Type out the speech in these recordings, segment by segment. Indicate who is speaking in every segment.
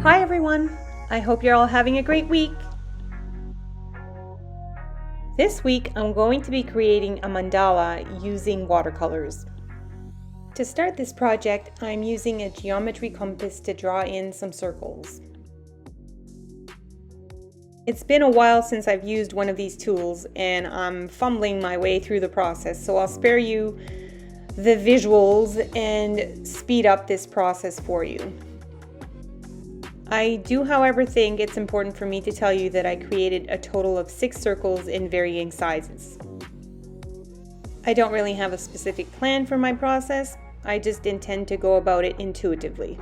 Speaker 1: Hi everyone! I hope you're all having a great week. This week I'm going to be creating a mandala using watercolors. To start this project, I'm using a geometry compass to draw in some circles. It's been a while since I've used one of these tools and I'm fumbling my way through the process, so I'll spare you the visuals and speed up this process for you. I do, however, think it's important for me to tell you that I created a total of 6 circles in varying sizes. I don't really have a specific plan for my process, I just intend to go about it intuitively.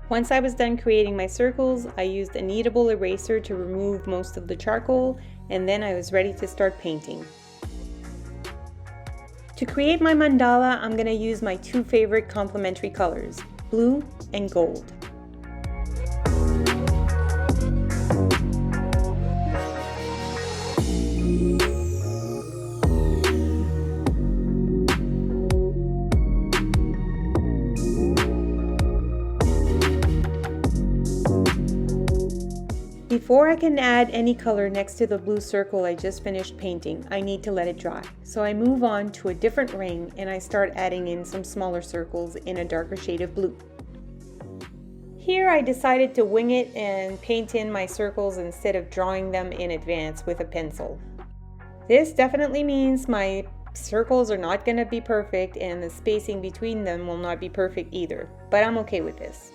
Speaker 1: Once I was done creating my circles, I used a kneadable eraser to remove most of the charcoal, and then I was ready to start painting. To create my mandala, I'm going to use my 2 favorite complementary colors, blue and gold. Before I can add any color next to the blue circle I just finished painting, I need to let it dry. So I move on to a different ring and I start adding in some smaller circles in a darker shade of blue. Here I decided to wing it and paint in my circles instead of drawing them in advance with a pencil. This definitely means my circles are not going to be perfect and the spacing between them will not be perfect either, but I'm okay with this.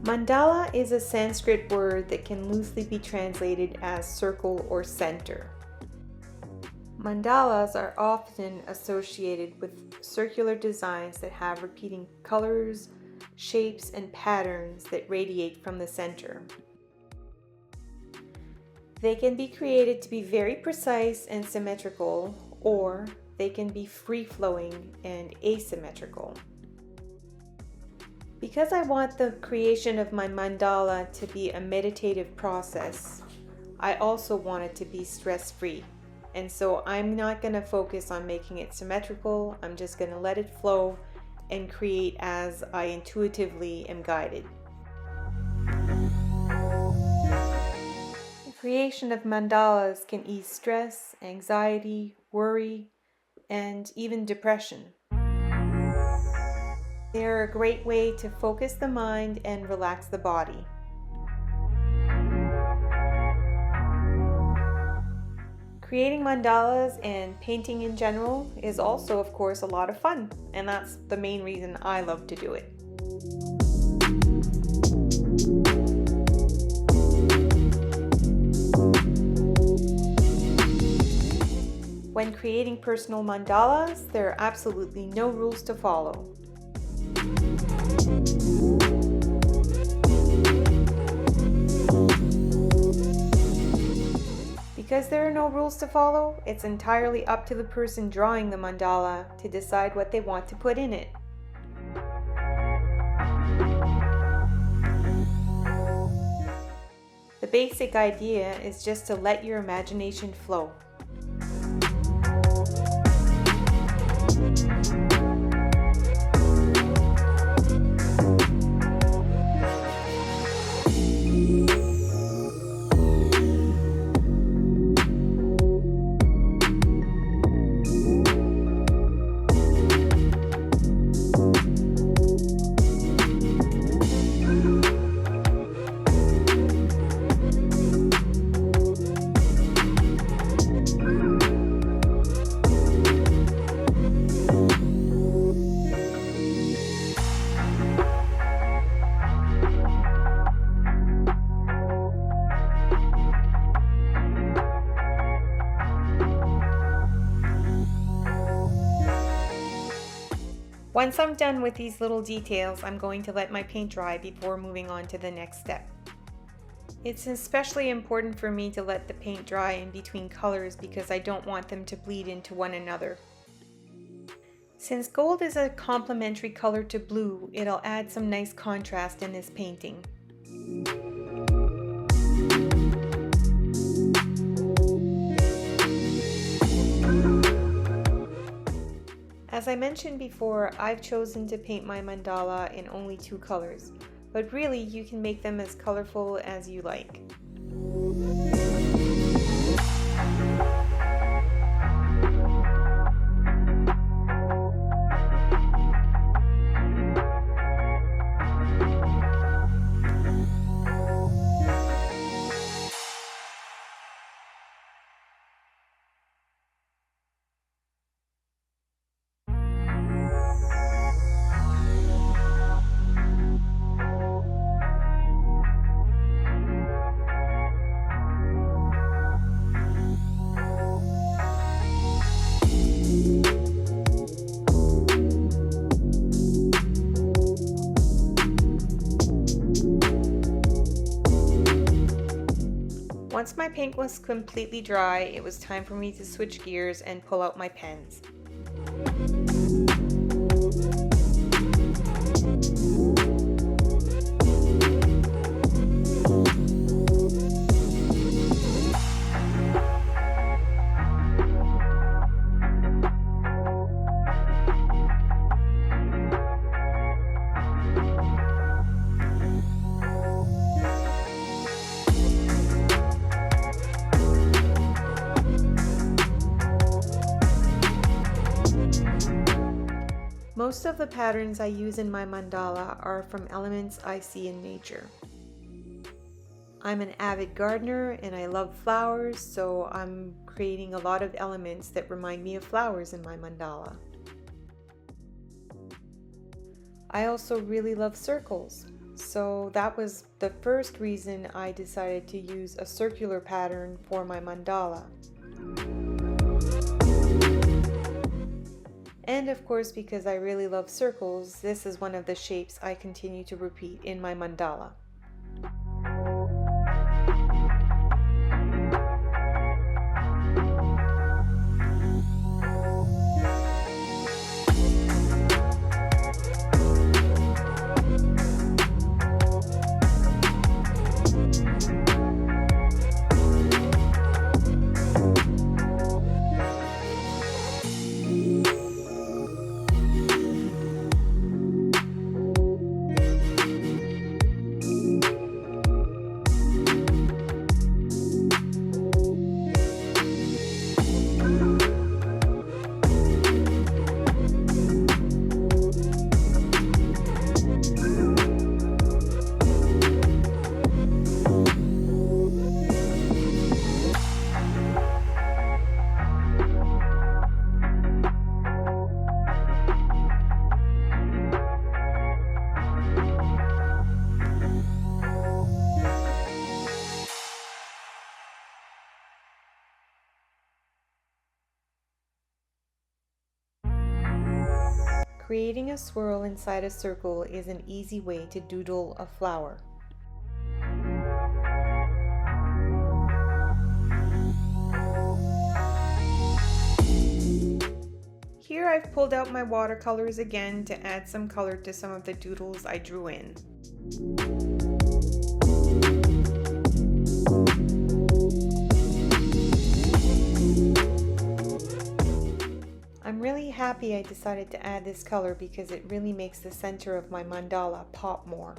Speaker 1: Mandala is a Sanskrit word that can loosely be translated as circle or center. Mandalas are often associated with circular designs that have repeating colors, shapes, and patterns that radiate from the center. They can be created to be very precise and symmetrical, or they can be free-flowing and asymmetrical. Because I want the creation of my mandala to be a meditative process, I also want it to be stress-free. And so I'm not going to focus on making it symmetrical, I'm just going to let it flow and create as I intuitively am guided. The creation of mandalas can ease stress, anxiety, worry, and even depression. They are a great way to focus the mind and relax the body. Creating mandalas and painting in general is also, of course, a lot of fun, and that's the main reason I love to do it. When creating personal mandalas, there are absolutely no rules to follow. Because there are no rules to follow, it's entirely up to the person drawing the mandala to decide what they want to put in it. The basic idea is just to let your imagination flow. Once I'm done with these little details, I'm going to let my paint dry before moving on to the next step. It's especially important for me to let the paint dry in between colors because I don't want them to bleed into one another. Since gold is a complementary color to blue, it'll add some nice contrast in this painting. As I mentioned before, I've chosen to paint my mandala in only 2 colors, but really you can make them as colorful as you like. Once my paint was completely dry, it was time for me to switch gears and pull out my pens. Most of the patterns I use in my mandala are from elements I see in nature. I'm an avid gardener and I love flowers, so I'm creating a lot of elements that remind me of flowers in my mandala. I also really love circles, so that was the first reason I decided to use a circular pattern for my mandala. And of course, because I really love circles, this is one of the shapes I continue to repeat in my mandala. Creating a swirl inside a circle is an easy way to doodle a flower. Here I've pulled out my watercolors again to add some color to some of the doodles I drew in. I'm really happy I decided to add this color because it really makes the center of my mandala pop more.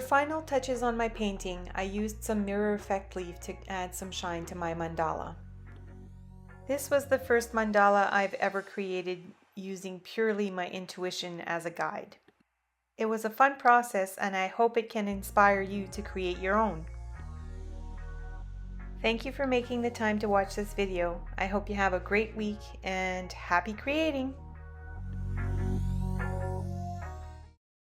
Speaker 1: final touches on my painting, I used some mirror effect leaf to add some shine to my mandala. This was the first mandala I've ever created using purely my intuition as a guide. It was a fun process and I hope it can inspire you to create your own. Thank you for making the time to watch this video. I hope you have a great week and happy creating!